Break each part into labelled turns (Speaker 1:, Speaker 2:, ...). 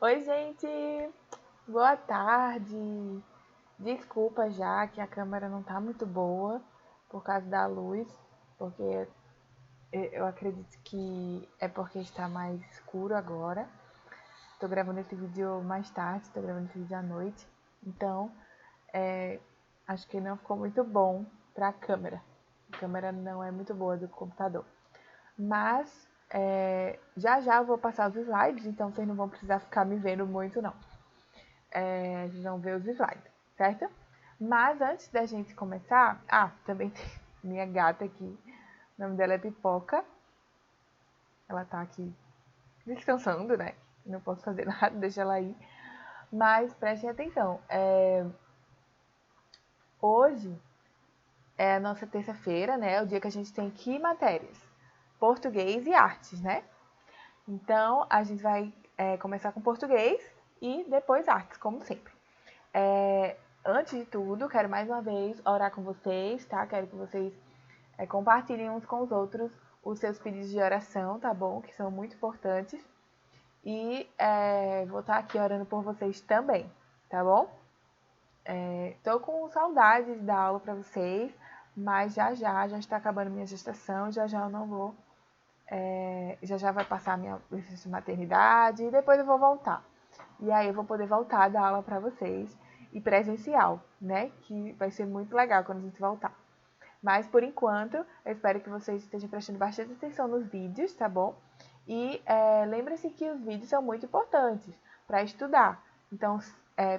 Speaker 1: Oi, gente! Boa tarde! Desculpa já que a câmera não tá muito boa por causa da luz, porque eu acredito que é porque está mais escuro agora. Tô gravando esse vídeo mais tarde, tô gravando esse vídeo à noite, então acho que não ficou muito bom pra câmera. A câmera não é muito boa do computador. Mas já eu vou passar os slides, então vocês não vão precisar ficar me vendo muito não. Vocês vão ver os slides, certo? Mas antes da gente começar... também tem minha gata aqui. O nome dela é Pipoca. Ela tá aqui descansando, né? Não posso fazer nada, deixa ela aí. Mas prestem atenção. Hoje é a nossa terça-feira, né? É o dia que a gente tem que matérias? Português e artes, né? Então, a gente vai começar com português e depois artes, como sempre. Antes de tudo, quero mais uma vez orar com vocês, tá? Quero que vocês compartilhem uns com os outros os seus pedidos de oração, tá bom? Que são muito importantes. E vou estar aqui orando por vocês também, tá bom? Tô com saudades da aula para vocês, mas já está acabando minha gestação, já eu não vou. Já vai passar a minha licença de maternidade e depois eu vou voltar. E aí eu vou poder voltar a dar aula para vocês e presencial, né? Que vai ser muito legal quando a gente voltar. Mas por enquanto, eu espero que vocês estejam prestando bastante atenção nos vídeos, tá bom? E lembre-se que os vídeos são muito importantes para estudar. Então,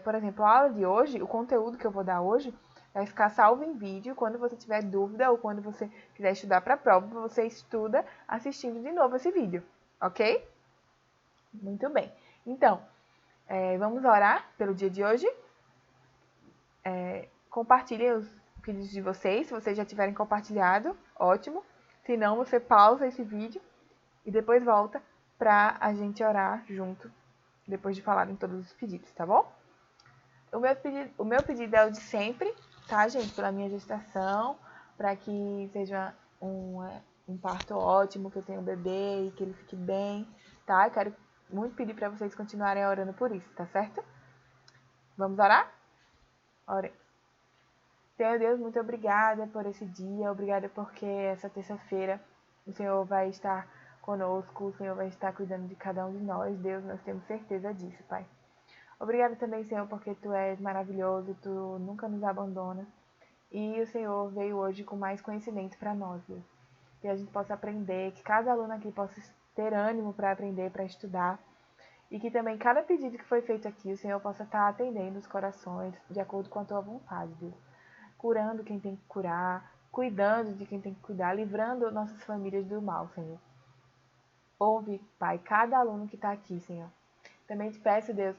Speaker 1: por exemplo, a aula de hoje, o conteúdo que eu vou dar hoje, vai ficar salvo em vídeo. Quando você tiver dúvida ou quando você quiser estudar para a prova, você estuda assistindo de novo esse vídeo, ok? Muito bem. Então, vamos orar pelo dia de hoje. Compartilhem os pedidos de vocês, se vocês já tiverem compartilhado, ótimo. Se não, você pausa esse vídeo e depois volta para a gente orar junto, depois de falar em todos os pedidos, tá bom? O meu pedido é o de sempre, tá, gente? Pela minha gestação, para que seja um parto ótimo, que eu tenha um bebê e que ele fique bem, tá? Eu quero muito pedir para vocês continuarem orando por isso, tá certo? Vamos orar? Orem. Senhor Deus, muito obrigada por esse dia, obrigada porque essa terça-feira o Senhor vai estar conosco, o Senhor vai estar cuidando de cada um de nós, Deus, nós temos certeza disso, Pai. Obrigada também, Senhor, porque Tu és maravilhoso, Tu nunca nos abandona e o Senhor veio hoje com mais conhecimento para nós, Deus. Que a gente possa aprender, que cada aluno aqui possa ter ânimo para aprender, para estudar e que também cada pedido que foi feito aqui, o Senhor possa estar atendendo os corações de acordo com a Tua vontade, Deus. Curando quem tem que curar, cuidando de quem tem que cuidar, livrando nossas famílias do mal, Senhor. Ouve, Pai, cada aluno que está aqui, Senhor. Também te peço, Deus,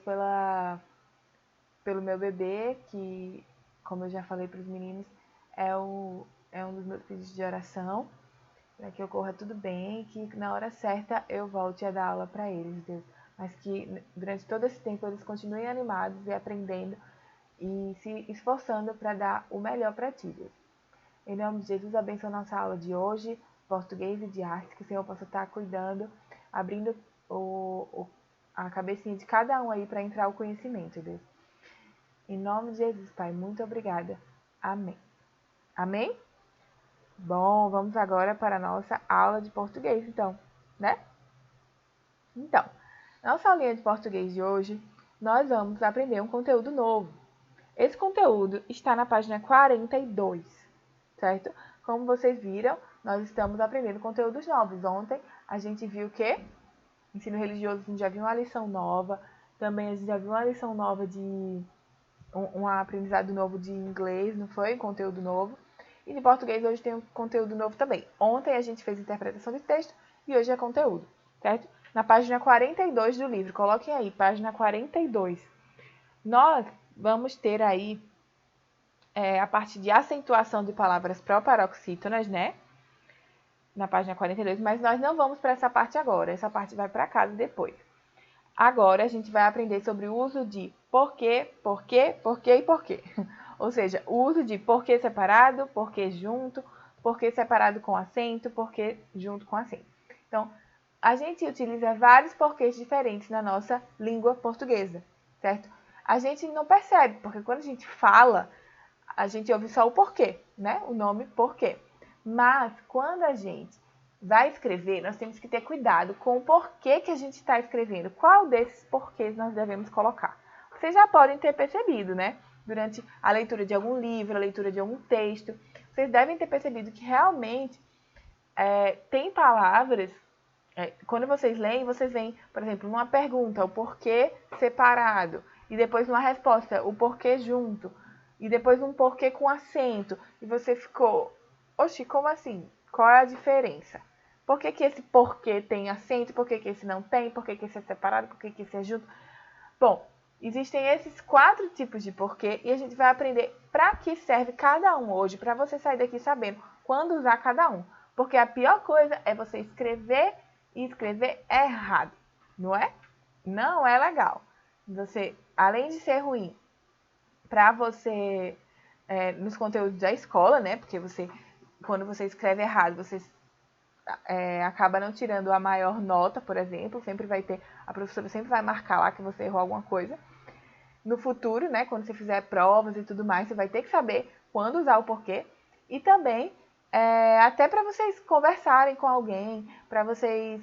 Speaker 1: pelo meu bebê, que, como eu já falei para os meninos, é um dos meus pedidos de oração, para que ocorra tudo bem e que na hora certa eu volte a dar aula para eles, Deus. Mas que durante todo esse tempo eles continuem animados e aprendendo e se esforçando para dar o melhor para ti, Deus. Em nome de Jesus, abençoa nossa aula de hoje, português e de arte, que o Senhor possa estar cuidando, abrindo a cabecinha de cada um aí para entrar o conhecimento, Deus. Em nome de Jesus, Pai, muito obrigada. Amém. Amém? Bom, vamos agora para a nossa aula de português, então, né? Então, nossa aulinha de português de hoje, nós vamos aprender um conteúdo novo. Esse conteúdo está na página 42, certo? Como vocês viram, nós estamos aprendendo conteúdos novos. Ontem a gente viu que ensino religioso, a gente já viu uma lição nova, também a gente já viu uma lição nova de um aprendizado novo de inglês, não foi? Conteúdo novo. E de português hoje tem um conteúdo novo também. Ontem a gente fez interpretação de texto e hoje é conteúdo, certo? Na página 42 do livro, coloquem aí, página 42. Nós vamos ter aí a parte de acentuação de palavras proparoxítonas, né? Na página 42, mas nós não vamos para essa parte agora. Essa parte vai para casa depois. Agora a gente vai aprender sobre o uso de porquê, porquê, porquê e porquê. Ou seja, o uso de porquê separado, porquê junto, porquê separado com acento, porquê junto com acento. Então, a gente utiliza vários porquês diferentes na nossa língua portuguesa, certo? A gente não percebe, porque quando a gente fala, a gente ouve só o porquê, né? O nome porquê. Mas quando a gente vai escrever, nós temos que ter cuidado com o porquê que a gente está escrevendo. Qual desses porquês nós devemos colocar? Vocês já podem ter percebido, né? Durante a leitura de algum livro, a leitura de algum texto, vocês devem ter percebido que realmente tem palavras, quando vocês leem, vocês veem, por exemplo, numa pergunta, o porquê separado, e depois numa resposta, o porquê junto, e depois um porquê com acento, e você ficou, oxi, como assim? Qual é a diferença? Por que esse porquê tem acento? Por que esse não tem? Por que esse é separado? Por que esse é junto? Bom, existem esses 4 tipos de porquê e a gente vai aprender para que serve cada um hoje, para você sair daqui sabendo quando usar cada um. Porque a pior coisa é você escrever e escrever errado, não é? Não é legal. Você, além de ser ruim para você nos conteúdos da escola, né? Porque quando você escreve errado, você acaba não tirando a maior nota, por exemplo, a professora sempre vai marcar lá que você errou alguma coisa. No futuro, né, quando você fizer provas e tudo mais, você vai ter que saber quando usar o porquê. E também, até para vocês conversarem com alguém, para vocês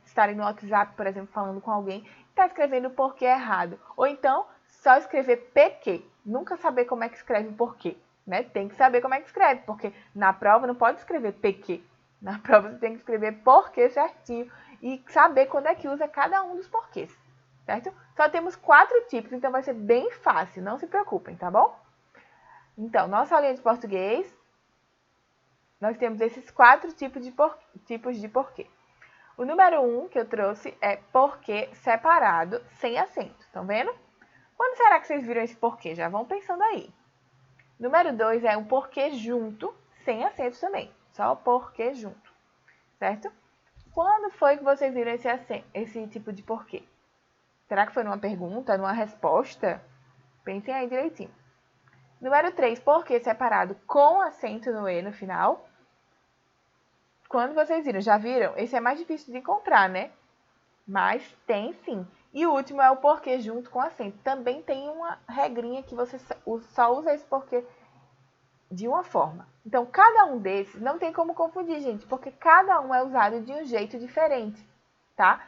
Speaker 1: estarem no WhatsApp, por exemplo, falando com alguém, está escrevendo o porquê errado. Ou então, só escrever PQ. Nunca saber como é que escreve o porquê, né? Tem que saber como é que escreve, porque na prova não pode escrever PQ. Na prova você tem que escrever porquê certinho e saber quando é que usa cada um dos porquês, certo? Só temos 4 tipos, então vai ser bem fácil, não se preocupem, tá bom? Então, nossa aulinha de português, nós temos esses 4 tipos de porquê. O número 1 que eu trouxe é porquê separado, sem acento, estão vendo? Quando será que vocês viram esse porquê? Já vão pensando aí. Número 2 é um porquê junto, sem acento também. Só porquê junto, certo? Quando foi que vocês viram esse tipo de porquê? Será que foi numa pergunta, numa resposta? Pensem aí direitinho. Número 3, porquê separado com acento no E no final. Quando vocês viram? Já viram? Esse é mais difícil de encontrar, né? Mas tem sim. E o último é o porquê junto com acento. Também tem uma regrinha que você só usa esse porquê de uma forma. Então, cada um desses não tem como confundir, gente, porque cada um é usado de um jeito diferente, tá?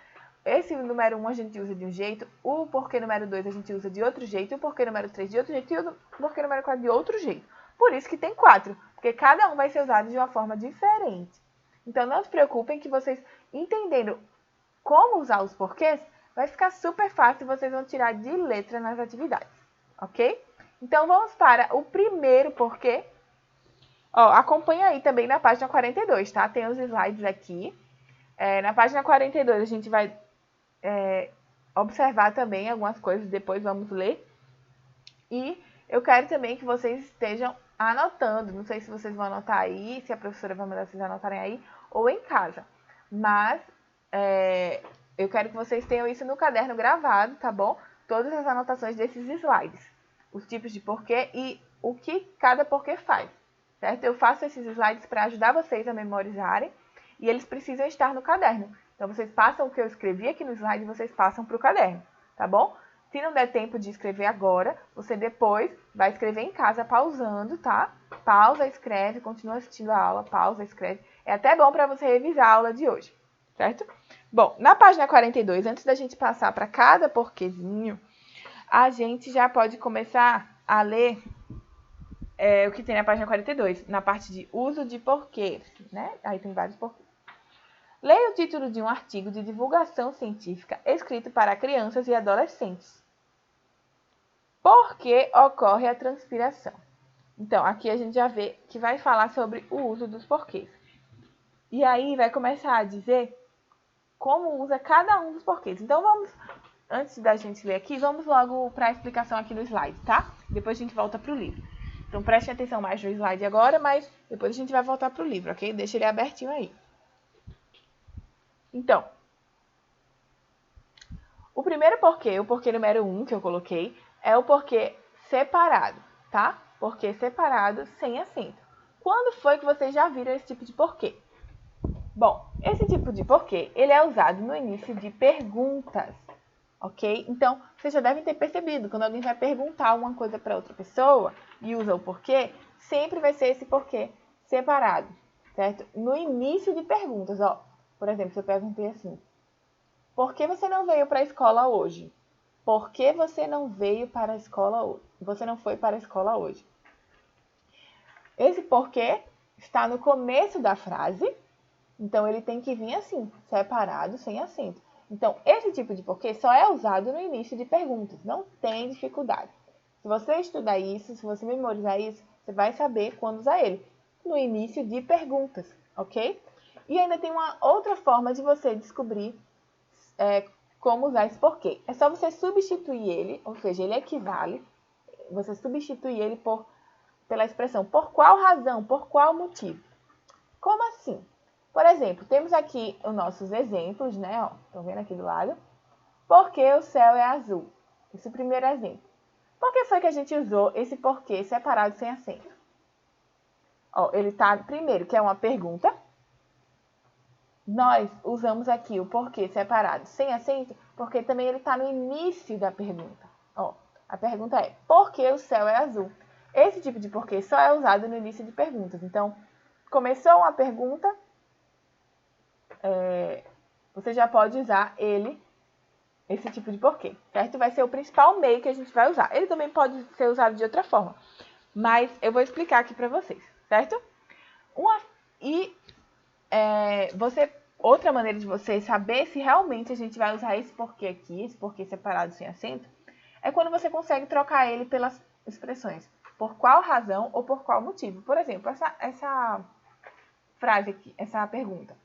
Speaker 1: Esse número 1 a gente usa de um jeito, o porquê número 2 a gente usa de outro jeito, o porquê número 3 de outro jeito e o porquê número 4 de outro jeito. Por isso que tem 4, porque cada um vai ser usado de uma forma diferente. Então, não se preocupem que vocês, entendendo como usar os porquês, vai ficar super fácil e vocês vão tirar de letra nas atividades, ok? Então, vamos para o primeiro porquê. Ó, acompanha aí também na página 42, tá? Tem os slides aqui. Na página 42 a gente vai observar também algumas coisas, depois vamos ler. E eu quero também que vocês estejam anotando. Não sei se vocês vão anotar aí, se a professora vai mandar vocês anotarem aí, ou em casa. Mas eu quero que vocês tenham isso no caderno gravado, tá bom? Todas as anotações desses slides. Os tipos de porquê e o que cada porquê faz, certo? Eu faço esses slides para ajudar vocês a memorizarem e eles precisam estar no caderno. Então, vocês passam o que eu escrevi aqui no slide e vocês passam para o caderno, tá bom? Se não der tempo de escrever agora, você depois vai escrever em casa pausando, tá? Pausa, escreve, continua assistindo a aula, pausa, escreve. É até bom para você revisar a aula de hoje, certo? Bom, na página 42, antes da gente passar para cada porquezinho, a gente já pode começar a ler o que tem na página 42, na parte de uso de porquês, né? Aí tem vários porquês. Leia o título de um artigo de divulgação científica escrito para crianças e adolescentes. Por que ocorre a transpiração? Então, aqui a gente já vê que vai falar sobre o uso dos porquês. E aí vai começar a dizer como usa cada um dos porquês. Então, antes da gente ler aqui, vamos logo para a explicação aqui no slide, tá? Depois a gente volta para o livro. Então, prestem atenção mais no slide agora, mas depois a gente vai voltar para o livro, ok? Deixa ele abertinho aí. Então, o primeiro porquê, o porquê número 1 que eu coloquei, é o porquê separado, tá? Porquê separado sem acento. Quando foi que vocês já viram esse tipo de porquê? Bom, esse tipo de porquê, ele é usado no início de perguntas, ok? Então, vocês já devem ter percebido, quando alguém vai perguntar alguma coisa para outra pessoa e usa o porquê, sempre vai ser esse porquê separado, certo? No início de perguntas, ó. Por exemplo, se eu perguntei assim, por que você não veio para a escola hoje? Por que você não veio para a escola hoje? Você não foi para a escola hoje? Esse porquê está no começo da frase, então ele tem que vir assim, separado, sem acento. Então, esse tipo de porquê só é usado no início de perguntas, não tem dificuldade. Se você estudar isso, se você memorizar isso, você vai saber quando usar ele. No início de perguntas, ok? E ainda tem uma outra forma de você descobrir como usar esse porquê. É só você substituir ele, ou seja, ele equivale, você substitui ele pela expressão por qual razão, por qual motivo. Como assim? Por exemplo, temos aqui os nossos exemplos, né? Estão vendo aqui do lado? Por que o céu é azul? Esse é o primeiro exemplo. Por que foi que a gente usou esse porquê separado sem acento? Ó, ele está primeiro, que é uma pergunta. Nós usamos aqui o porquê separado sem acento, porque também ele está no início da pergunta. Ó, a pergunta é, por que o céu é azul? Esse tipo de porquê só é usado no início de perguntas. Então, começou uma pergunta, você já pode usar esse tipo de porquê, certo? Vai ser o principal meio que a gente vai usar. Ele também pode ser usado de outra forma, mas eu vou explicar aqui para vocês, certo? Outra maneira de você saber se realmente a gente vai usar esse porquê aqui, esse porquê separado sem acento, é quando você consegue trocar ele pelas expressões por qual razão ou por qual motivo. Por exemplo, essa frase aqui, essa pergunta.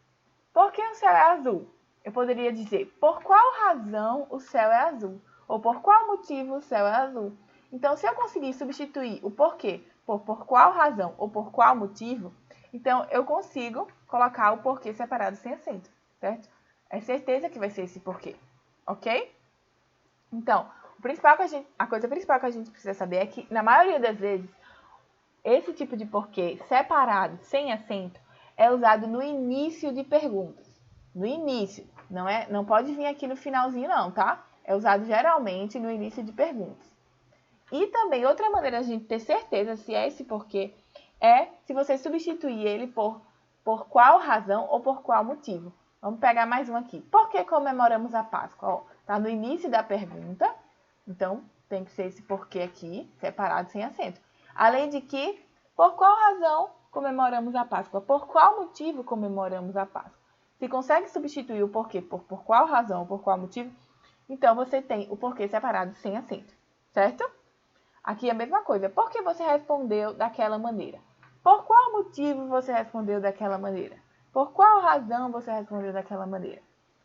Speaker 1: Por que o céu é azul? Eu poderia dizer, por qual razão o céu é azul? Ou por qual motivo o céu é azul? Então, se eu conseguir substituir o porquê por qual razão ou por qual motivo, então eu consigo colocar o porquê separado sem acento, certo? É certeza que vai ser esse porquê, ok? Então, a coisa principal que a gente precisa saber é que, na maioria das vezes, esse tipo de porquê separado, sem acento, é usado no início de perguntas. No início, não pode vir aqui no finalzinho não, tá? É usado geralmente no início de perguntas. E também, outra maneira de a gente ter certeza se é esse porquê, é se você substituir ele por qual razão ou por qual motivo. Vamos pegar mais um aqui. Por que comemoramos a Páscoa? Ó, tá no início da pergunta, então tem que ser esse porquê aqui, separado sem acento. Além de que, por qual razão comemoramos a Páscoa? Por qual motivo comemoramos a Páscoa? Se consegue substituir o porquê por qual razão ou por qual motivo, então você tem o porquê separado sem acento, certo? Aqui é a mesma coisa. Por que você respondeu daquela maneira? Por qual motivo você respondeu daquela maneira? Por qual razão você respondeu daquela maneira?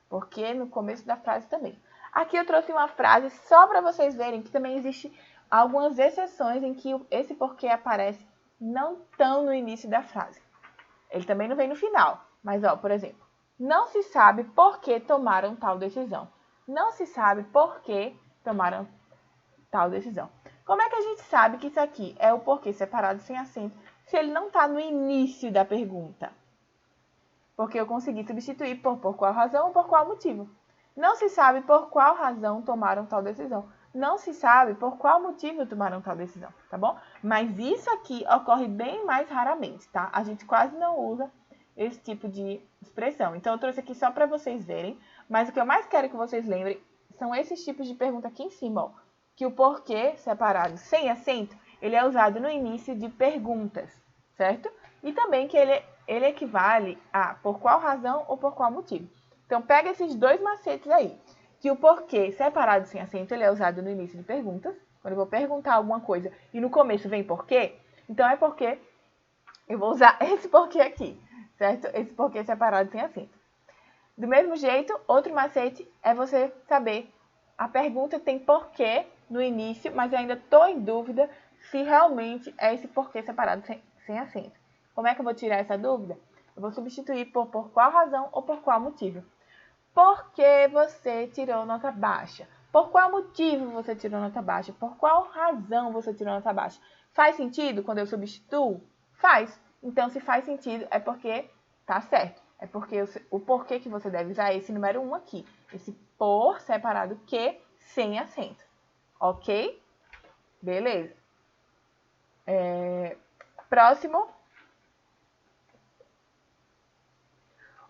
Speaker 1: Porque no começo da frase também. Aqui eu trouxe uma frase só para vocês verem que também existe algumas exceções em que esse porquê aparece não tão no início da frase. Ele também não vem no final. Mas, ó, por exemplo, não se sabe por que tomaram tal decisão. Não se sabe por que tomaram tal decisão. Como é que a gente sabe que isso aqui é o porquê separado sem acento se ele não está no início da pergunta? Porque eu consegui substituir por qual razão ou por qual motivo. Não se sabe por qual razão tomaram tal decisão. Não se sabe por qual motivo tomaram tal decisão, tá bom? Mas isso aqui ocorre bem mais raramente, tá? A gente quase não usa esse tipo de expressão. Então, eu trouxe aqui só para vocês verem. Mas o que eu mais quero que vocês lembrem são esses tipos de pergunta aqui em cima, ó. Que o porquê separado sem acento, ele é usado no início de perguntas, certo? E também que ele equivale a por qual razão ou por qual motivo. Então, pega esses dois macetes aí. Que o porquê separado sem acento, ele é usado no início de perguntas. Quando eu vou perguntar alguma coisa e no começo vem porquê, então é porque eu vou usar esse porquê aqui, certo? Esse porquê separado sem acento. Do mesmo jeito, outro macete é você saber a pergunta tem porquê no início, mas eu ainda estou em dúvida se realmente é esse porquê separado sem acento. Como é que eu vou tirar essa dúvida? Eu vou substituir por qual razão ou por qual motivo. Por que você tirou nota baixa? Por qual motivo você tirou nota baixa? Por qual razão você tirou nota baixa? Faz sentido quando eu substituo? Faz. Então, se faz sentido, é porque tá certo. É porque o porquê que você deve usar é esse número 1 aqui. Esse por separado que sem acento. Ok? Beleza. Próximo.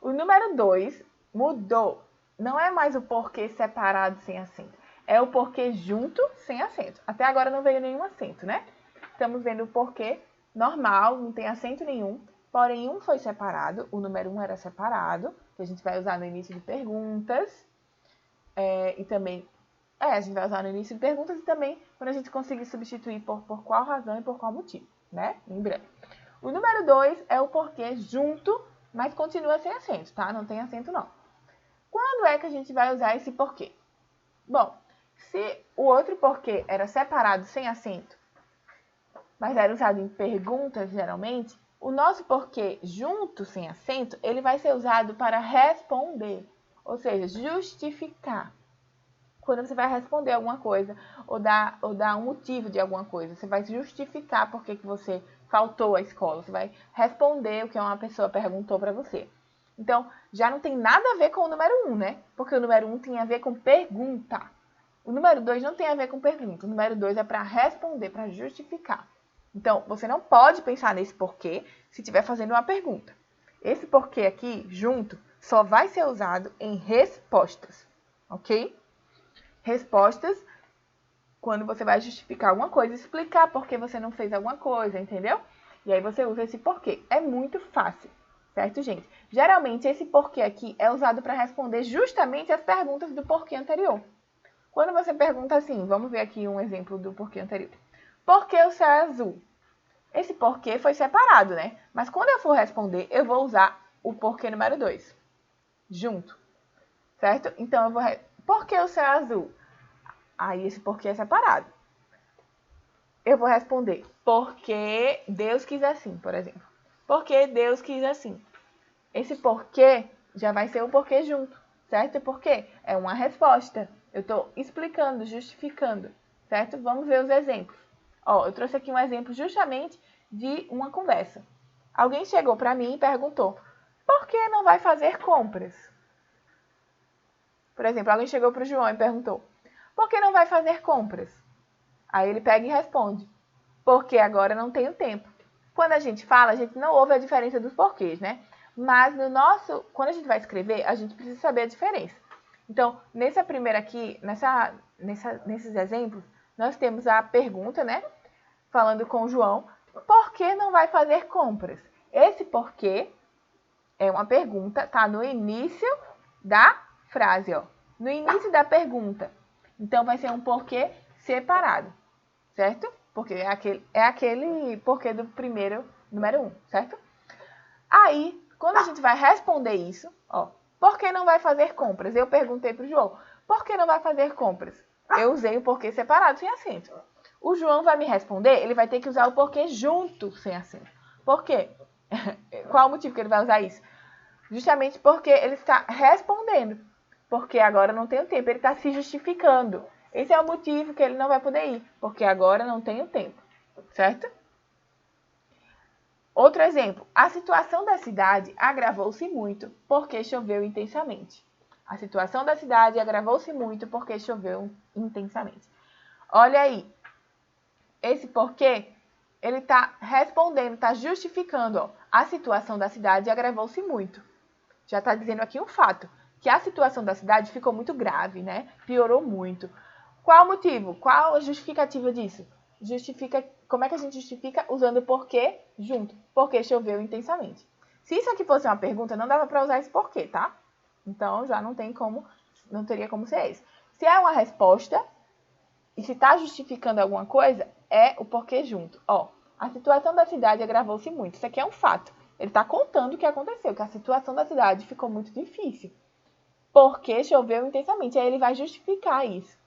Speaker 1: O número 2 mudou. Não é mais o porquê separado sem acento. É o porquê junto sem acento. Até agora não veio nenhum acento, né? Estamos vendo o porquê normal, não tem acento nenhum. Porém, um foi separado. O número 1 era separado, que a gente vai usar no início de perguntas. E também... a gente vai usar no início de perguntas e também quando a gente conseguir substituir por qual razão e por qual motivo, né? Lembrando. O número 2 é o porquê junto, mas continua sem acento, tá? Não tem acento, não. Quando é que a gente vai usar esse porquê? Bom, se o outro porquê era separado sem acento, mas era usado em perguntas, geralmente, o nosso porquê junto sem acento, ele vai ser usado para responder, ou seja, justificar. Quando você vai responder alguma coisa ou dar um motivo de alguma coisa, você vai justificar por que você faltou à escola, você vai responder o que uma pessoa perguntou para você. Então, já não tem nada a ver com o número 1, né? Porque o número 1 tem a ver com pergunta. O número 2 não tem a ver com pergunta. O número 2 é para responder, para justificar. Então, você não pode pensar nesse porquê se estiver fazendo uma pergunta. Esse porquê aqui, junto, só vai ser usado em respostas, ok? Respostas, quando você vai justificar alguma coisa, explicar por que você não fez alguma coisa, entendeu? E aí você usa esse porquê. É muito fácil, certo, gente? Geralmente, esse porquê aqui é usado para responder justamente as perguntas do porquê anterior. Quando você pergunta assim, vamos ver aqui um exemplo do porquê anterior. Por que o céu é azul? Esse porquê foi separado, né? Mas quando eu for responder, eu vou usar o porquê número 2, junto, certo? Então, eu vou... Por que o céu é azul? Aí, esse porquê é separado. Eu vou responder, porque Deus quis assim, por exemplo. Porque Deus quis assim. Esse porquê já vai ser o porquê junto, certo? Porque é uma resposta. Eu estou explicando, justificando, certo? Vamos ver os exemplos. Ó, eu trouxe aqui um exemplo justamente de uma conversa. Alguém chegou para mim e perguntou, por que não vai fazer compras? Por exemplo, alguém chegou para o João e perguntou, por que não vai fazer compras? Aí ele pega e responde, porque agora não tenho tempo. Quando a gente fala, a gente não ouve a diferença dos porquês, né? Mas quando a gente vai escrever, a gente precisa saber a diferença. Então, nessa primeira aqui, nesses exemplos, nós temos a pergunta, né? Falando com o João, por que não vai fazer compras? Esse porquê é uma pergunta, tá no início da frase, ó. No início da pergunta. Então, vai ser um porquê separado, certo? Porque é aquele porquê do primeiro, número 1, certo? Aí, quando a gente vai responder isso, ó, por que não vai fazer compras? Eu perguntei pro João, por que não vai fazer compras? Eu usei o porquê separado, sem acento. O João vai me responder, ele vai ter que usar o porquê junto, sem acento. Por quê? Qual o motivo que ele vai usar isso? Justamente porque ele está respondendo. Porque agora não tenho tempo, ele está se justificando. Esse é o motivo que ele não vai poder ir, porque agora não tenho tempo, certo? Outro exemplo, a situação da cidade agravou-se muito porque choveu intensamente. A situação da cidade agravou-se muito porque choveu intensamente. Olha aí, esse porquê, ele está respondendo, está justificando, ó, a situação da cidade agravou-se muito. Já está dizendo aqui um fato, que a situação da cidade ficou muito grave, né? Piorou muito. Qual o motivo? Qual a justificativa disso? Como é que a gente justifica? Usando o porquê junto. Porque choveu intensamente. Se isso aqui fosse uma pergunta, não dava para usar esse porquê, tá? Então, já não teria como ser esse. Se é uma resposta, e se está justificando alguma coisa, é o porquê junto. Ó, a situação da cidade agravou-se muito. Isso aqui é um fato. Ele está contando o que aconteceu, que a situação da cidade ficou muito difícil. Porque choveu intensamente. Aí ele vai justificar isso.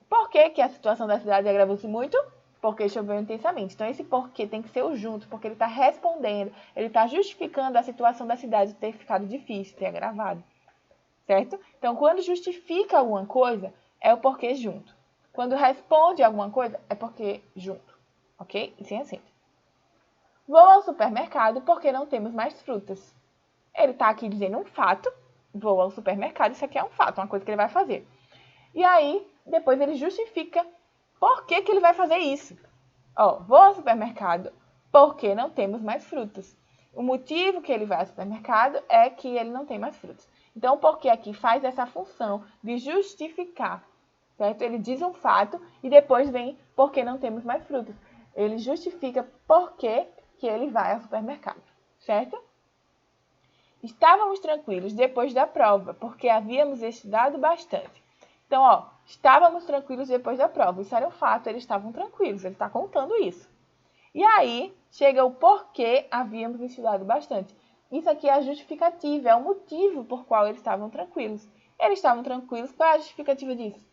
Speaker 1: Por que a situação da cidade agravou-se muito? Porque choveu intensamente. Então, esse porquê tem que ser o junto, porque ele está respondendo, ele está justificando a situação da cidade ter ficado difícil, ter agravado. Certo? Então, quando justifica alguma coisa, é o porquê junto. Quando responde alguma coisa, é porquê junto. Ok? E sem acento. Vou ao supermercado porque não temos mais frutas. Ele está aqui dizendo um fato, vou ao supermercado, isso aqui é um fato, uma coisa que ele vai fazer. E aí, depois ele justifica por que ele vai fazer isso. Ó, vou ao supermercado porque não temos mais frutas. O motivo que ele vai ao supermercado é que ele não tem mais frutas. Então, o porquê aqui faz essa função de justificar, certo? Ele diz um fato e depois vem porque não temos mais frutas. Ele justifica por que ele vai ao supermercado, certo? Estávamos tranquilos depois da prova, porque havíamos estudado bastante. Então, ó, estávamos tranquilos depois da prova. Isso era um fato, eles estavam tranquilos, ele está contando isso. E aí, chega o porquê havíamos estudado bastante. Isso aqui é a justificativa, é o motivo por qual eles estavam tranquilos. Eles estavam tranquilos, qual é a justificativa disso?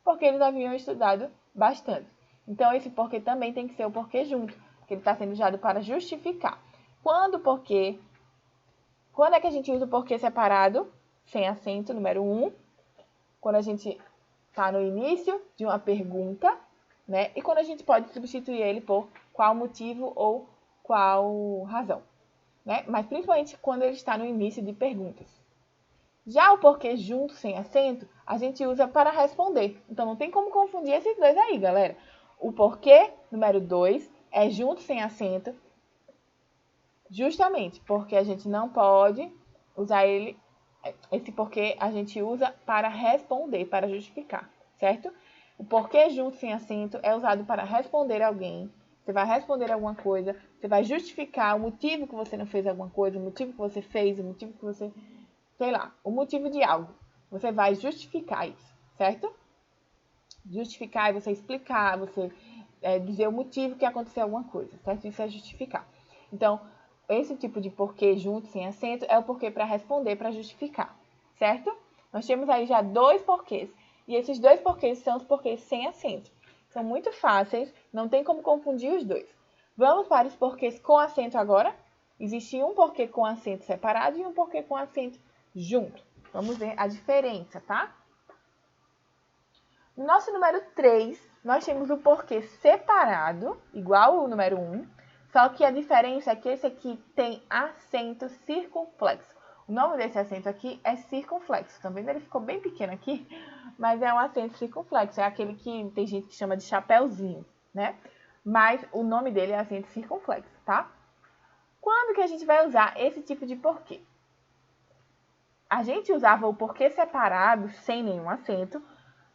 Speaker 1: Porque eles haviam estudado bastante. Então, esse porquê também tem que ser o porquê junto, porque ele está sendo usado para justificar. Quando é que a gente usa o porquê separado? Sem acento, número 1. Quando a gente está no início de uma pergunta, né? E quando a gente pode substituir ele por qual motivo ou qual razão, né? Mas principalmente quando ele está no início de perguntas. Já o porquê junto, sem acento, a gente usa para responder. Então, não tem como confundir esses dois aí, galera. O porquê, número 2, é junto, sem acento, justamente porque a gente não pode usar ele. Esse porquê a gente usa para responder, para justificar, certo? O porquê junto, sem acento, é usado para responder alguém. Você vai responder alguma coisa, você vai justificar o motivo que você não fez alguma coisa, o motivo que você fez, o motivo que você... sei lá, o motivo de algo. Você vai justificar isso, certo? Justificar é você explicar, você dizer o motivo que aconteceu alguma coisa, certo? Isso é justificar. Então, esse tipo de porquê junto, sem acento, é o porquê para responder, para justificar, certo? Nós temos aí já 2 porquês. E esses 2 porquês são os porquês sem acento. São muito fáceis, não tem como confundir os dois. Vamos para os porquês com acento agora. Existe um porquê com acento separado e um porquê com acento junto. Vamos ver a diferença, tá? No nosso número 3, nós temos o porquê separado, igual ao número 1, só que a diferença é que esse aqui tem acento circunflexo. O nome desse acento aqui é circunflexo. Tá vendo? Ele ficou bem pequeno aqui, mas é um acento circunflexo. É aquele que tem gente que chama de chapéuzinho, né? Mas o nome dele é acento circunflexo, tá? Quando que a gente vai usar esse tipo de porquê? A gente usava o porquê separado, sem nenhum acento,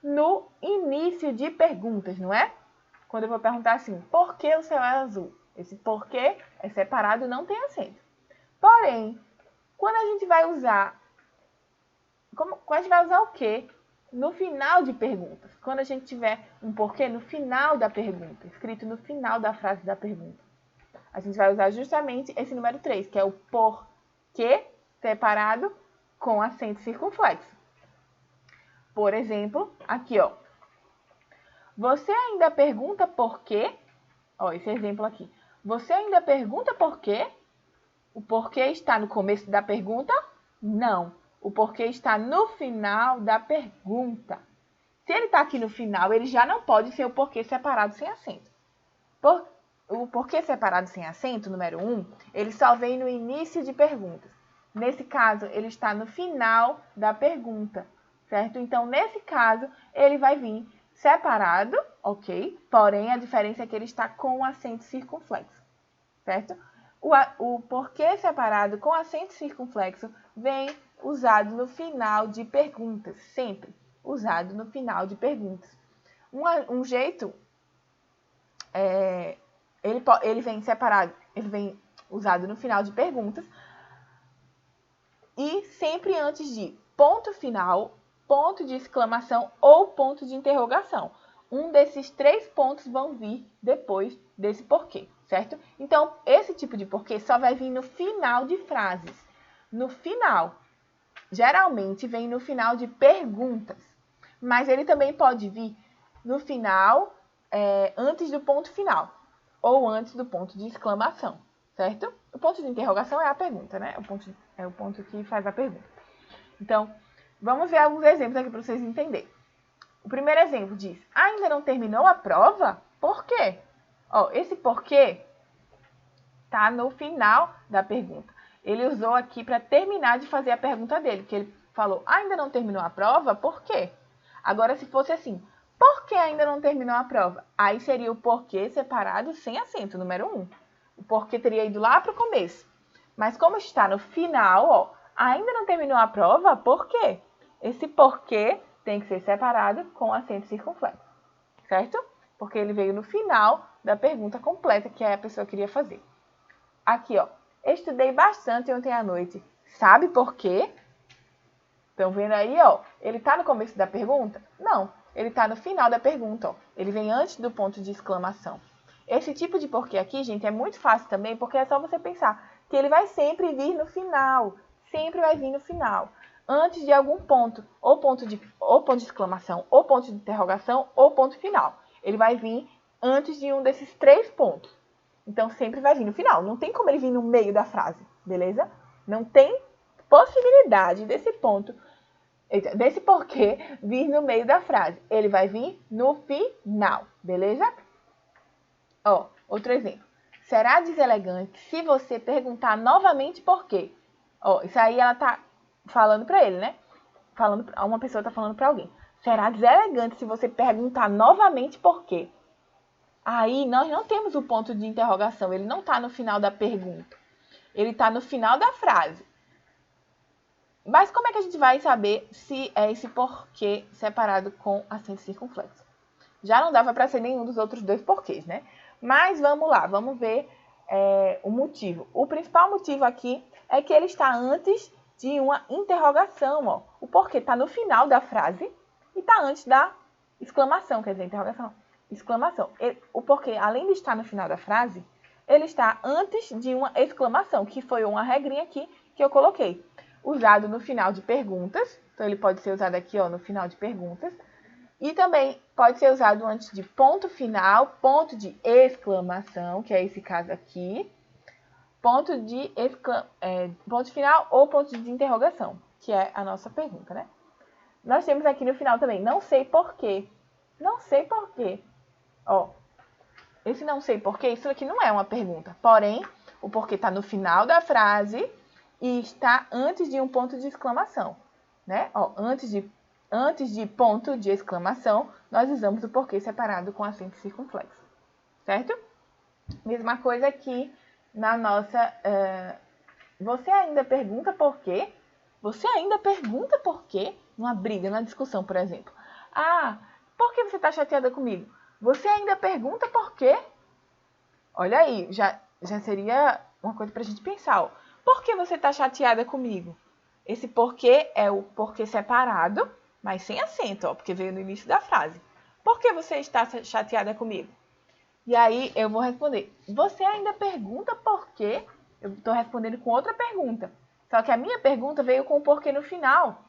Speaker 1: no início de perguntas, não é? Quando eu vou perguntar assim, por que o céu é azul? Esse porquê é separado, não tem acento. Porém, quando a gente vai usar... quando a gente vai usar o quê? No final de perguntas. Quando a gente tiver um porquê no final da pergunta, escrito no final da frase da pergunta. A gente vai usar justamente esse número 3, que é o porquê separado com acento circunflexo. Por exemplo, aqui, ó. Você ainda pergunta por quê? Ó, esse exemplo aqui. Você ainda pergunta por quê? O porquê está no começo da pergunta? Não. O porquê está no final da pergunta. Se ele está aqui no final, ele já não pode ser o porquê separado sem acento. O porquê separado sem acento, número 1, ele só vem no início de perguntas. Nesse caso, ele está no final da pergunta, certo? Então, nesse caso, ele vai vir separado, ok? Porém, a diferença é que ele está com acento circunflexo, certo? O porquê separado com acento circunflexo vem usado no final de perguntas, sempre usado no final de perguntas. Um jeito, ele vem separado, ele vem usado no final de perguntas e sempre antes de ponto final, ponto de exclamação ou ponto de interrogação. Um desses 3 pontos vão vir depois desse porquê, certo? Então, esse tipo de porquê só vai vir no final de frases. No final. Geralmente vem no final de perguntas. Mas ele também pode vir no final, antes do ponto final. Ou antes do ponto de exclamação, certo? O ponto de interrogação é a pergunta, né? É o ponto que faz a pergunta. Então, vamos ver alguns exemplos aqui para vocês entenderem. O primeiro exemplo diz, ainda não terminou a prova? Por quê? Ó, esse porquê está no final da pergunta. Ele usou aqui para terminar de fazer a pergunta dele, que ele falou, ainda não terminou a prova? Por quê? Agora, se fosse assim, por que ainda não terminou a prova? Aí seria o porquê separado sem acento, número 1. O porquê teria ido lá para o começo. Mas como está no final, ó, ainda não terminou a prova? Por quê? Esse porquê tem que ser separado com acento circunflexo, certo? Porque ele veio no final da pergunta completa que a pessoa queria fazer. Aqui, ó, estudei bastante ontem à noite. Sabe por quê? Estão vendo aí, ó? Ele está no começo da pergunta? Não, ele está no final da pergunta, ó. Ele vem antes do ponto de exclamação. Esse tipo de porquê aqui, gente, é muito fácil também, porque é só você pensar que ele vai sempre vir no final. Sempre vai vir no final. Antes de algum ponto, ou ponto de exclamação, ou ponto de interrogação, ou ponto final. Ele vai vir antes de um desses 3 pontos. Então, sempre vai vir no final. Não tem como ele vir no meio da frase, beleza? Não tem possibilidade desse ponto, desse porquê, vir no meio da frase. Ele vai vir no final, beleza? Ó, outro exemplo. Será deselegante se você perguntar novamente por quê? Ó, isso aí ela tá falando pra ele, né? Uma pessoa tá falando pra alguém. Será deselegante se você perguntar novamente por quê? Aí nós não temos o ponto de interrogação. Ele não tá no final da pergunta. Ele tá no final da frase. Mas como é que a gente vai saber se é esse porquê separado com acento circunflexo? Já não dava para ser nenhum dos outros 2 porquês, né? Mas vamos lá, vamos ver o motivo. O principal motivo aqui é que ele está antes de uma interrogação, ó. O porquê está no final da frase e está antes da exclamação, quer dizer, interrogação, exclamação. O porquê, além de estar no final da frase, ele está antes de uma exclamação, que foi uma regrinha aqui que eu coloquei. Usado no final de perguntas, então ele pode ser usado aqui, ó, no final de perguntas. E também pode ser usado antes de ponto final, ponto de exclamação, que é esse caso aqui, ponto final ou ponto de interrogação, que é a nossa pergunta, né? Nós temos aqui no final também, não sei porquê. Não sei porquê. Ó, esse não sei porquê, isso aqui não é uma pergunta. Porém, o porquê está no final da frase e está antes de um ponto de exclamação, né? Ó, antes de ponto de exclamação, nós usamos o porquê separado com acento circunflexo, certo? Mesma coisa aqui na nossa... você ainda pergunta por quê? Você ainda pergunta por quê? Numa briga, numa discussão, por exemplo. Ah, por que você está chateada comigo? Você ainda pergunta por quê? Olha aí, já seria uma coisa para a gente pensar, ó. Por que você está chateada comigo? Esse porquê é o porquê separado, mas sem acento, ó, porque veio no início da frase. Por que você está chateada comigo? E aí eu vou responder. Você ainda pergunta por quê? Eu estou respondendo com outra pergunta. Só que a minha pergunta veio com o porquê no final.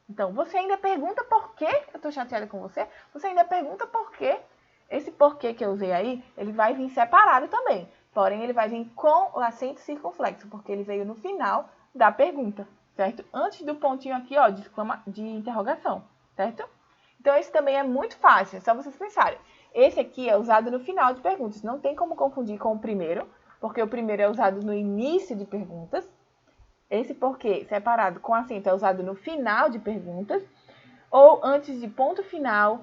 Speaker 1: Então, você ainda pergunta por quê eu estou chateada com você? Você ainda pergunta por quê? Esse porquê que eu usei aí, ele vai vir separado também. Porém, ele vai vir com o acento circunflexo, porque ele veio no final da pergunta, certo? Antes do pontinho aqui, ó, de interrogação, certo? Então, esse também é muito fácil, é só vocês pensarem. Esse aqui é usado no final de perguntas, não tem como confundir com o primeiro, porque o primeiro é usado no início de perguntas. Esse porquê separado com acento é usado no final de perguntas, ou antes de ponto final,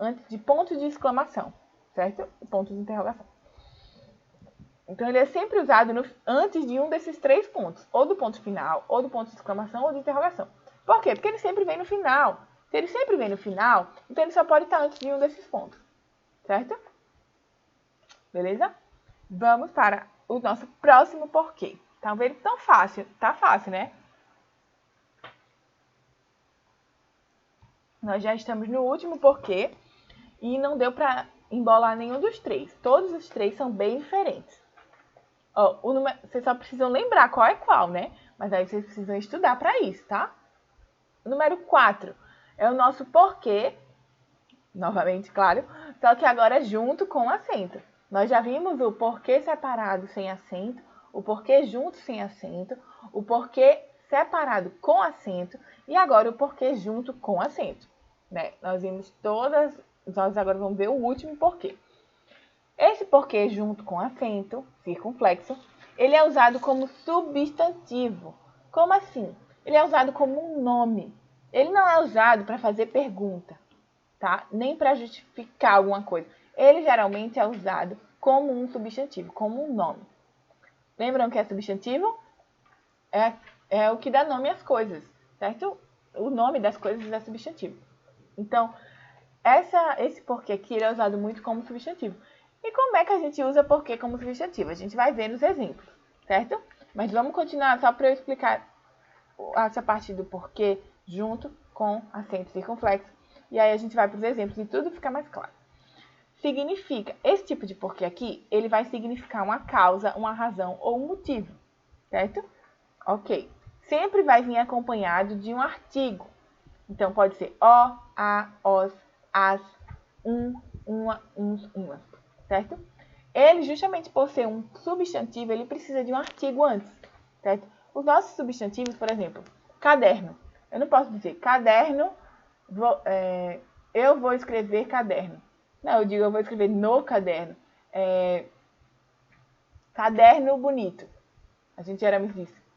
Speaker 1: antes de ponto de exclamação, certo? Ponto de interrogação. Então, ele é sempre usado antes de um desses 3 pontos, ou do ponto final, ou do ponto de exclamação, ou de interrogação. Por quê? Porque ele sempre vem no final. Se ele sempre vem no final, então ele só pode estar antes de um desses pontos, certo? Beleza? Vamos para o nosso próximo porquê. Tá vendo? Tão fácil. Tá fácil, né? Nós já estamos no último porquê e não deu para embolar nenhum dos 3. Todos os 3 são bem diferentes. Ó, vocês só precisam lembrar qual é qual, né? Mas aí vocês precisam estudar para isso, tá? O número 4 é o nosso porquê, novamente, claro, só que agora junto com acento. Nós já vimos o porquê separado sem acento, o porquê junto sem acento, o porquê separado com acento e agora o porquê junto com acento, né? Nós vimos todas, nós agora vamos ver o último porquê. Esse porquê junto com acento circunflexo, ele é usado como substantivo. Como assim? Ele é usado como um nome. Ele não é usado para fazer pergunta, tá? Nem para justificar alguma coisa. Ele geralmente é usado como um substantivo, como um nome. Lembram que é substantivo? É o que dá nome às coisas, certo? O nome das coisas é substantivo. Então, esse porquê aqui ele é usado muito como substantivo. E como é que a gente usa porquê como substantivo? A gente vai ver nos exemplos, certo? Mas vamos continuar só para eu explicar essa parte do porquê junto com acento circunflexo. E aí a gente vai para os exemplos e tudo fica mais claro. Significa, esse tipo de porquê aqui, ele vai significar uma causa, uma razão ou um motivo, certo? Ok. Sempre vai vir acompanhado de um artigo. Então, pode ser o, a, os, as, uma, uns, umas, certo? Ele, justamente por ser um substantivo, ele precisa de um artigo antes, certo? Os nossos substantivos, por exemplo, caderno. Eu não posso dizer caderno, eu vou escrever caderno. Não, eu digo eu vou escrever no caderno. Caderno bonito. A gente geralmente diz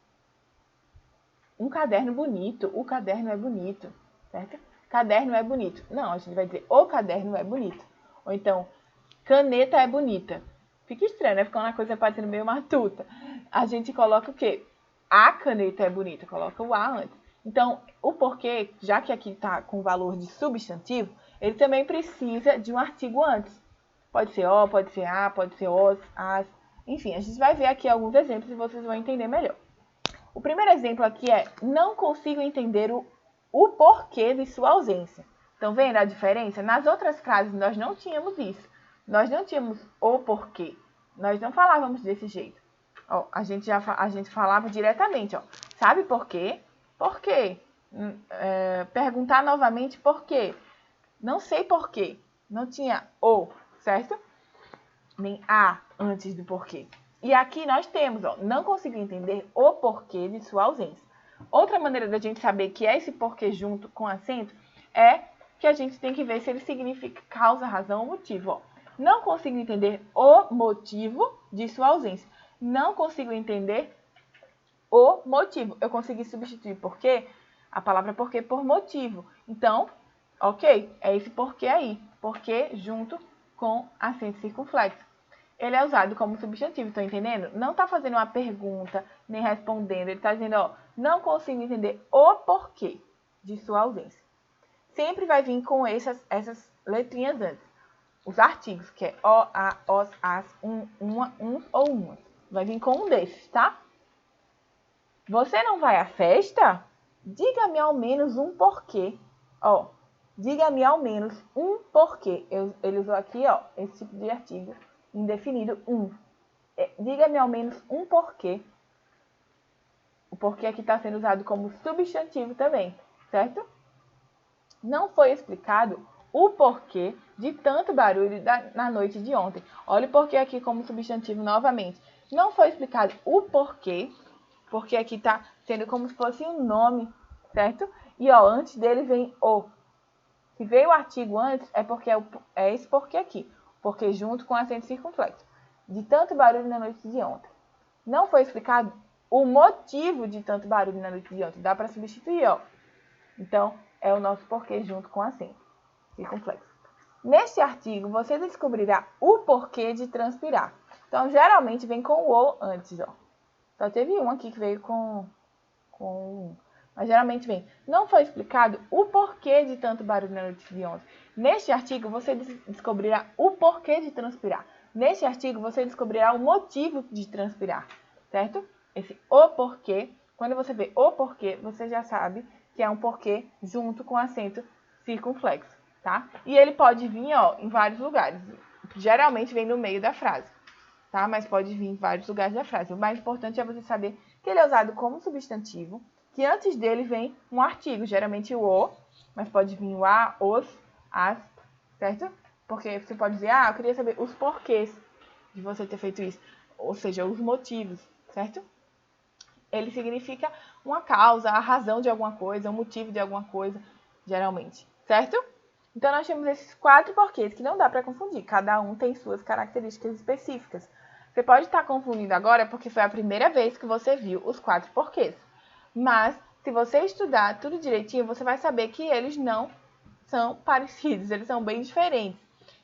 Speaker 1: um caderno bonito, o caderno é bonito, certo? Caderno é bonito. Não, a gente vai dizer o caderno é bonito. Ou então, caneta é bonita. Fica estranho, né? Fica uma coisa parecendo meio matuta. A gente coloca o quê? A caneta é bonita, coloca o a antes. Então, o porquê, já que aqui está com o valor de substantivo, ele também precisa de um artigo antes. Pode ser o, pode ser a, pode ser os, as. Enfim, a gente vai ver aqui alguns exemplos e vocês vão entender melhor. O primeiro exemplo aqui é: não consigo entender o porquê de sua ausência. Estão vendo a diferença? Nas outras frases nós não tínhamos isso. Nós não tínhamos o porquê. Nós não falávamos desse jeito. Ó, a gente falava diretamente, ó. Sabe por quê? Por quê? Perguntar novamente por quê. Não sei por quê. Não tinha o, certo? Nem a antes do porquê. E aqui nós temos, ó, não consigo entender o porquê de sua ausência. Outra maneira da gente saber que é esse porquê junto com acento é que a gente tem que ver se ele significa causa, razão ou motivo. Ó. Não consigo entender o motivo de sua ausência. Não consigo entender o motivo. Eu consegui substituir porquê, a palavra porquê, por motivo. Então, ok, é esse porquê aí. Porquê junto com acento circunflexo. Ele é usado como substantivo, estão entendendo? Não está fazendo uma pergunta, nem respondendo. Ele está dizendo, ó, não consigo entender o porquê de sua ausência. Sempre vai vir com essas letrinhas antes. Os artigos, que é o, a, os, as, uma, uns ou umas. Vai vir com um desses, tá? Você não vai à festa? Diga-me ao menos um porquê. Ó, diga-me ao menos um porquê. Ele usou aqui, ó, esse tipo de artigo indefinido, um. Diga-me ao menos um porquê. O porquê aqui está sendo usado como substantivo também, certo? Não foi explicado o porquê de tanto barulho na noite de ontem. Olha o porquê aqui como substantivo novamente. Não foi explicado o porquê, porque aqui está sendo como se fosse um nome, certo? E ó, antes dele vem o. Se veio o artigo antes, é porque é esse porquê aqui. Porque junto com acento circunflexo. De tanto barulho na noite de ontem. Não foi explicado o motivo de tanto barulho na noite de ontem. Dá para substituir, ó. Então, é o nosso porquê junto com acento circunflexo. Neste artigo, você descobrirá o porquê de transpirar. Então, geralmente vem com o antes, ó. Só teve um aqui que veio com mas geralmente vem. Não foi explicado o porquê de tanto barulho na noite de ontem. Neste artigo, você descobrirá o porquê de transpirar. Neste artigo, você descobrirá o motivo de transpirar, certo? Esse o porquê, quando você vê o porquê, você já sabe que é um porquê junto com acento circunflexo, tá? E ele pode vir, ó, em vários lugares. Geralmente vem no meio da frase, tá? Mas pode vir em vários lugares da frase. O mais importante é você saber que ele é usado como substantivo, que antes dele vem um artigo, geralmente o, mas pode vir o a, os, as, certo? Porque você pode dizer, eu queria saber os porquês de você ter feito isso, ou seja, os motivos, certo? Ele significa uma causa, a razão de alguma coisa, o motivo de alguma coisa, geralmente, certo? Então, nós temos esses 4 porquês que não dá para confundir, cada um tem suas características específicas. Você pode estar confundindo agora porque foi a primeira vez que você viu os 4 porquês. Mas, se você estudar tudo direitinho, você vai saber que eles não são parecidos, eles são bem diferentes.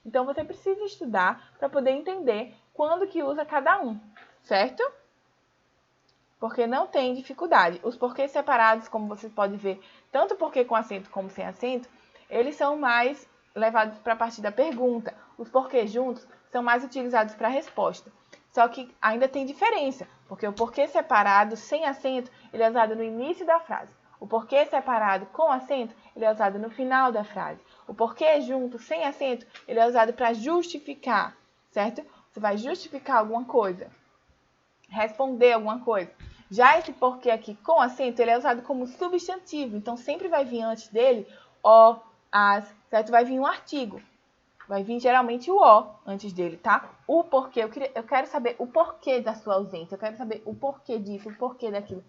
Speaker 1: Então, você precisa estudar para poder entender quando que usa cada um, certo? Porque não tem dificuldade. Os porquês separados, como você pode ver, tanto porquê com acento como sem acento, eles são mais levados para a partir da pergunta. Os porquês juntos são mais utilizados para a resposta. Só que ainda tem diferença, porque o porquê separado sem acento, ele é usado no início da frase. O porquê separado com acento, ele é usado no final da frase. O porquê junto, sem acento, ele é usado para justificar, certo? Você vai justificar alguma coisa, responder alguma coisa. Já esse porquê aqui com acento, ele é usado como substantivo. Então, sempre vai vir antes dele o, as, certo? Vai vir um artigo. Vai vir geralmente o o antes dele, tá? O porquê. Eu quero saber o porquê da sua ausência. Eu quero saber o porquê disso, o porquê daquilo.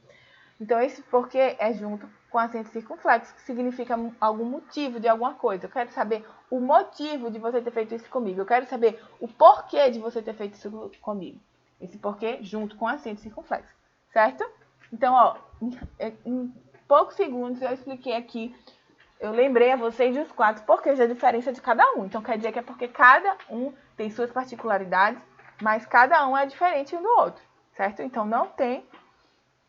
Speaker 1: Então, esse porquê é junto com acento circunflexo, que significa algum motivo de alguma coisa. Eu quero saber o motivo de você ter feito isso comigo. Eu quero saber o porquê de você ter feito isso comigo. Esse porquê junto com acento circunflexo, certo? Então, ó, em poucos segundos eu expliquei aqui, eu lembrei a vocês dos 4 porquês da diferença de cada um. Então, quer dizer que é porque cada um tem suas particularidades, mas cada um é diferente um do outro, certo? Então, não tem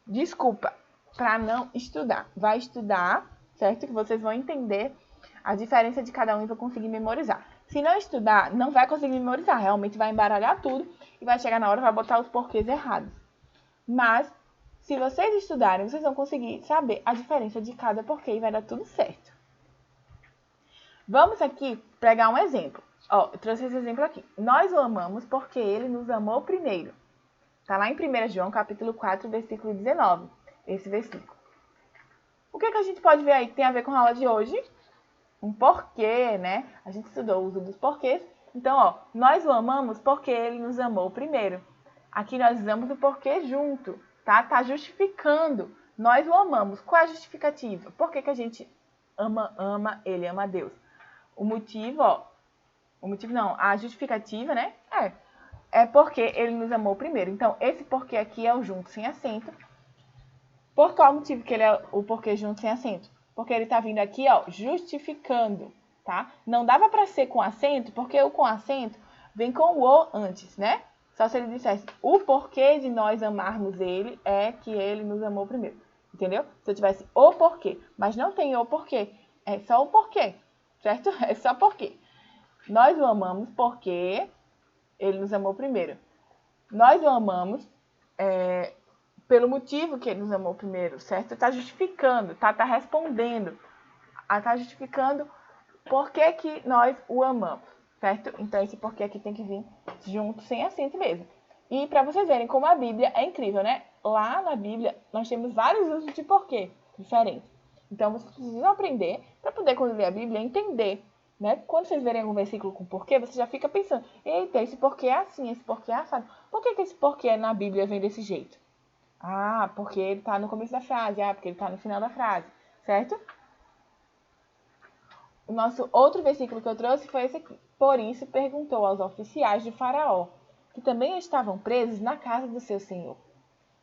Speaker 1: desculpa para não estudar. Vai estudar, certo? Que vocês vão entender a diferença de cada um e vão conseguir memorizar. Se não estudar, não vai conseguir memorizar. Realmente vai embaralhar tudo e vai chegar na hora e vai botar os porquês errados. Mas, se vocês estudarem, vocês vão conseguir saber a diferença de cada porquê e vai dar tudo certo. Vamos aqui pegar um exemplo. Ó, eu trouxe esse exemplo aqui. Nós o amamos porque ele nos amou primeiro. Está lá em 1 João, capítulo 4, versículo 19. Esse versículo. O que a gente pode ver aí que tem a ver com a aula de hoje? Um porquê, né? A gente estudou o uso dos porquês. Então, ó, nós o amamos porque ele nos amou primeiro. Aqui nós usamos o porquê junto, tá? Tá justificando. Nós o amamos. Qual é a justificativa? Por que a gente ama ele, ama Deus? O motivo, ó. O motivo não, a justificativa, né? É porque ele nos amou primeiro. Então, esse porquê aqui é o junto sem acento. Por qual motivo que ele é o porquê junto sem acento? Porque ele tá vindo aqui, ó, justificando, tá? Não dava para ser com acento, porque o com acento vem com o antes, né? Só se ele dissesse, o porquê de nós amarmos ele é que ele nos amou primeiro. Entendeu? Se eu tivesse o porquê, mas não tem o porquê, é só o porquê, certo? É só porquê. Nós o amamos porque ele nos amou primeiro. Nós o amamos pelo motivo que ele nos amou primeiro, certo? Está justificando, tá respondendo. Está justificando por que nós o amamos, certo? Então, esse porquê aqui tem que vir junto, sem acento mesmo. E para vocês verem como a Bíblia é incrível, né? Lá na Bíblia, nós temos vários usos de porquê diferentes. Então, vocês precisam aprender para poder, quando ler a Bíblia, entender, né? Quando vocês verem algum versículo com porquê, você já fica pensando, eita, esse porquê é assim, esse porquê é assado. Por que esse porquê na Bíblia vem desse jeito? Ah, porque ele está no começo da frase. Ah, porque ele está no final da frase. Certo? O nosso outro versículo que eu trouxe foi esse aqui. Por isso perguntou aos oficiais de Faraó, que também estavam presos na casa do seu senhor.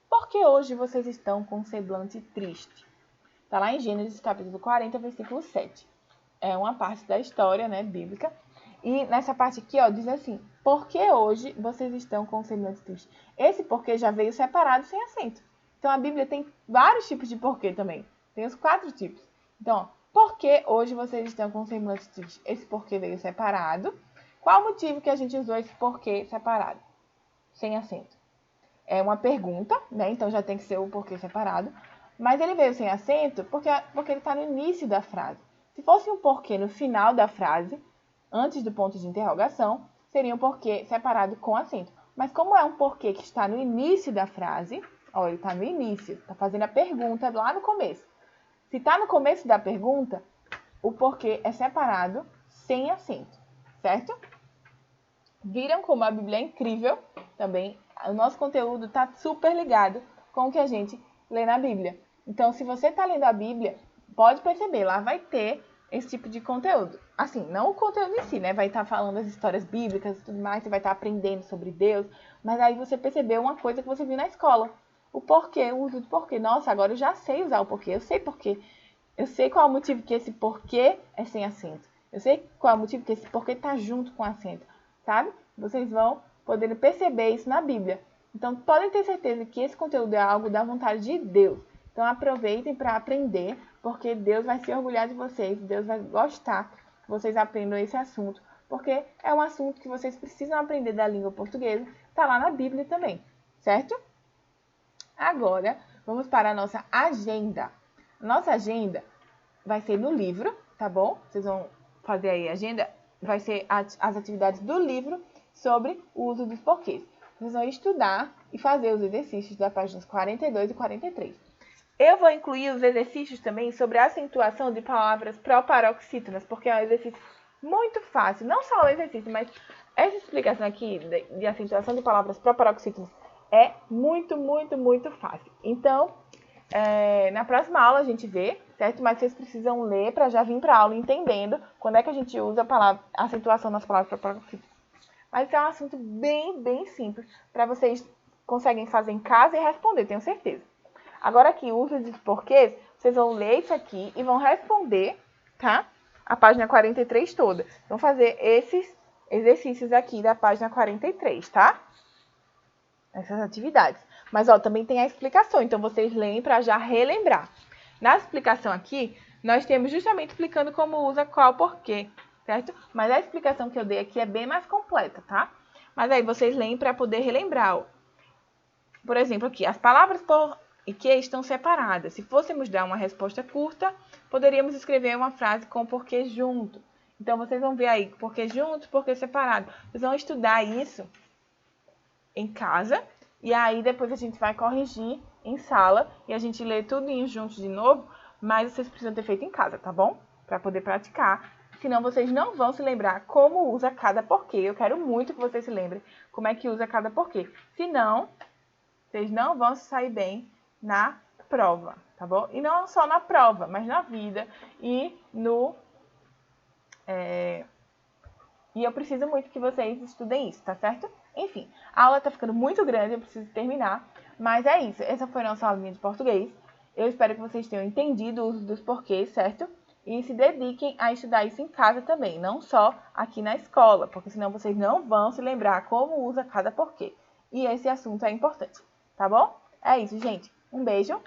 Speaker 1: Por que hoje vocês estão com um semblante triste? Está lá em Gênesis capítulo 40, versículo 7. É uma parte da história, né, bíblica. E nessa parte aqui, ó, diz assim, por que hoje vocês estão com um semblante triste? Esse porquê já veio separado sem acento. Então, a Bíblia tem vários tipos de porquê também. Tem os 4 tipos. Então, ó, por que hoje vocês estão com um semblante triste? Esse porquê veio separado. Qual o motivo que a gente usou esse porquê separado? Sem acento. É uma pergunta, né? Então, já tem que ser o porquê separado. Mas ele veio sem acento porque ele está no início da frase. Se fosse um porquê no final da frase, antes do ponto de interrogação, seria um porquê separado com acento. Mas como é um porquê que está no início da frase, ó, ele está no início, está fazendo a pergunta lá no começo. Se está no começo da pergunta, o porquê é separado sem acento, certo? Viram como a Bíblia é incrível? Também o nosso conteúdo está super ligado com o que a gente lê na Bíblia. Então, se você está lendo a Bíblia, pode perceber, lá vai ter esse tipo de conteúdo. Assim, não o conteúdo em si, né? Vai estar falando as histórias bíblicas e tudo mais, você vai estar aprendendo sobre Deus, mas aí você percebeu uma coisa que você viu na escola. O porquê, o uso do porquê. Nossa, agora eu já sei usar o porquê, eu sei porquê. Eu sei qual é o motivo que esse porquê é sem acento. Eu sei qual é o motivo que esse porquê está junto com acento, sabe? Vocês vão poder perceber isso na Bíblia. Então, podem ter certeza que esse conteúdo é algo da vontade de Deus. Então, aproveitem para aprender, porque Deus vai se orgulhar de vocês, Deus vai gostar que vocês aprendam esse assunto, porque é um assunto que vocês precisam aprender da língua portuguesa, está lá na Bíblia também, certo? Agora, vamos para a nossa agenda. Nossa agenda vai ser no livro, tá bom? Vocês vão fazer aí a agenda, vai ser as atividades do livro sobre o uso dos porquês. Vocês vão estudar e fazer os exercícios das páginas 42 e 43. Eu vou incluir os exercícios também sobre a acentuação de palavras proparoxítonas, porque é um exercício muito fácil. Não só o exercício, mas essa explicação aqui de acentuação de palavras proparoxítonas é muito, muito, muito fácil. Então, na próxima aula a gente vê, certo? Mas vocês precisam ler para já vir para a aula entendendo quando é que a gente usa a acentuação nas palavras proparoxítonas. Mas é um assunto bem, bem simples para vocês conseguem fazer em casa e responder, tenho certeza. Agora aqui, o uso dos porquês, vocês vão ler isso aqui e vão responder, tá? A página 43 toda. Vão fazer esses exercícios aqui da página 43, tá? Essas atividades. Mas, ó, também tem a explicação, então vocês leem para já relembrar. Na explicação aqui, nós temos justamente explicando como usa qual porquê, certo? Mas a explicação que eu dei aqui é bem mais completa, tá? Mas aí vocês leem para poder relembrar, ó. Por exemplo, aqui, as palavras por e que estão separadas. Se fôssemos dar uma resposta curta, poderíamos escrever uma frase com porquê junto. Então, vocês vão ver aí, porquê junto, porquê separado. Vocês vão estudar isso em casa, e aí depois a gente vai corrigir em sala, e a gente lê tudo junto de novo, mas vocês precisam ter feito em casa, tá bom? Para poder praticar. Senão, vocês não vão se lembrar como usa cada porquê. Eu quero muito que vocês se lembrem como é que usa cada porquê. Senão, vocês não vão se sair bem na prova, tá bom? E não só na prova, mas na vida e e eu preciso muito que vocês estudem isso, tá certo? Enfim, a aula tá ficando muito grande, eu preciso terminar, mas é isso. Essa foi a nossa aulinha de português. Eu espero que vocês tenham entendido o uso dos porquês, certo? E se dediquem a estudar isso em casa também, não só aqui na escola, porque senão vocês não vão se lembrar como usa cada porquê. E esse assunto é importante, tá bom? É isso, gente. Um beijo.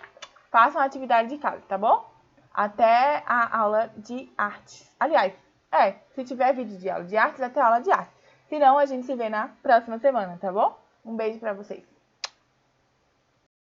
Speaker 1: Façam a atividade de casa, tá bom? Até a aula de artes. Aliás, se tiver vídeo de aula de artes, até a aula de artes. Se não, a gente se vê na próxima semana, tá bom? Um beijo pra vocês.